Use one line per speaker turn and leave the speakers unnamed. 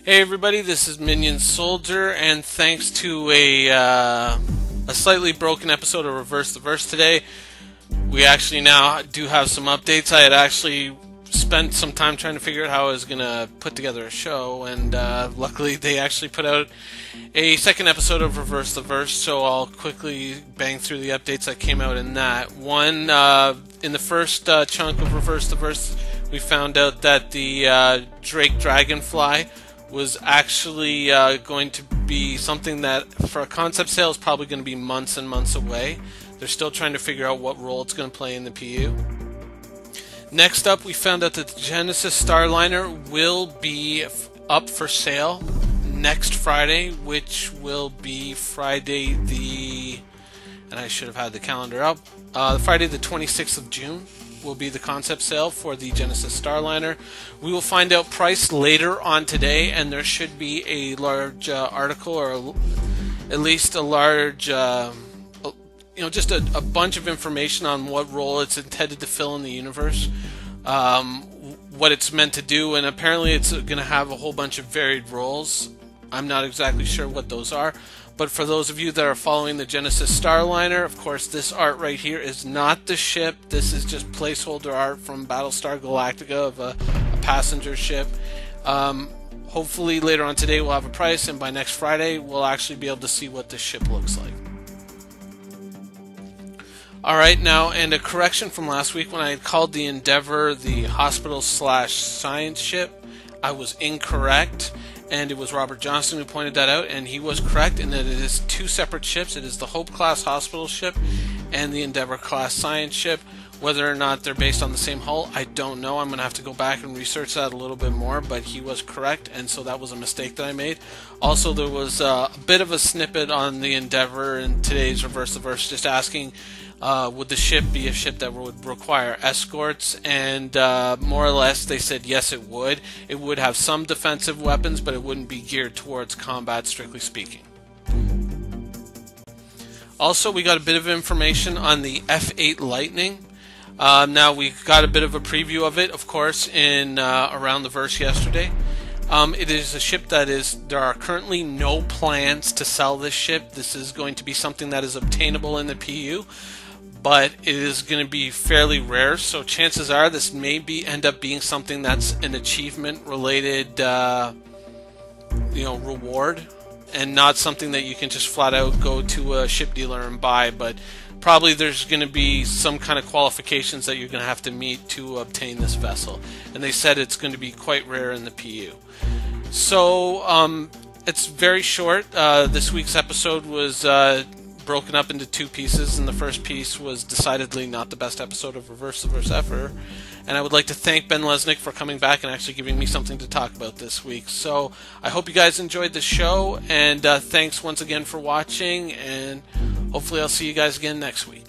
Hey everybody, this is Minion Soldier, and thanks to a slightly broken episode of Reverse the Verse today, we actually now do have some updates. I had actually spent some time trying to figure out how I was going to put together a show, and luckily they actually put out a second episode of Reverse the Verse, so I'll quickly bang through the updates that came out in that. One, in the first chunk of Reverse the Verse, we found out that the Drake Dragonfly was actually going to be something that, for a concept sale, is probably going to be months and months away. They're still trying to figure out what role it's going to play in the PU. Next up, we found out that the Genesis Starliner will be up for sale next Friday, which will be Friday the... and I should have had the calendar up. Friday the 26th of June will be the concept sale for the Genesis Starliner. We will find out price later on today, and there should be a large article, or at least a large, just a bunch of information on what role it's intended to fill in the universe, what it's meant to do, and apparently it's going to have a whole bunch of varied roles. I'm not exactly sure what those are. But for those of you that are following the Genesis Starliner, of course, this art right here is not the ship. This is just placeholder art from Battlestar Galactica of a passenger ship. Hopefully later on today we'll have a price, and by next Friday we'll actually be able to see what this ship looks like. Alright, now, and a correction from last week when I had called the Endeavor the hospital/science ship. I was incorrect. And it was Robert Johnson who pointed that out, and he was correct in that it is two separate ships. It is the Hope-class hospital ship and the Endeavor-class science ship. Whether or not they're based on the same hull, I don't know. I'm going to have to go back and research that a little bit more, but he was correct, and so that was a mistake that I made. Also, there was a bit of a snippet on the Endeavor in today's Reverse the Verse, just asking, would the ship be a ship that would require escorts? And more or less they said yes, it would. It would have some defensive weapons, but it wouldn't be geared towards combat, strictly speaking. Also, we got a bit of information on the F8 Lightning. Now, we got a bit of a preview of it, of course, in Around the Verse yesterday. It is a ship that there are currently no plans to sell this ship. This is going to be something that is obtainable in the PU, but it is going to be fairly rare, so chances are this may end up being something that's an achievement-related reward, and not something that you can just flat out go to a ship dealer and buy, but probably there's going to be some kind of qualifications that you're going to have to meet to obtain this vessel. And they said it's going to be quite rare in the PU. So it's very short. This week's episode was broken up into two pieces, and the first piece was decidedly not the best episode of Reverse the Verse ever. And I would like to thank Ben Lesnick for coming back and actually giving me something to talk about this week. So I hope you guys enjoyed the show, and thanks once again for watching, and hopefully I'll see you guys again next week.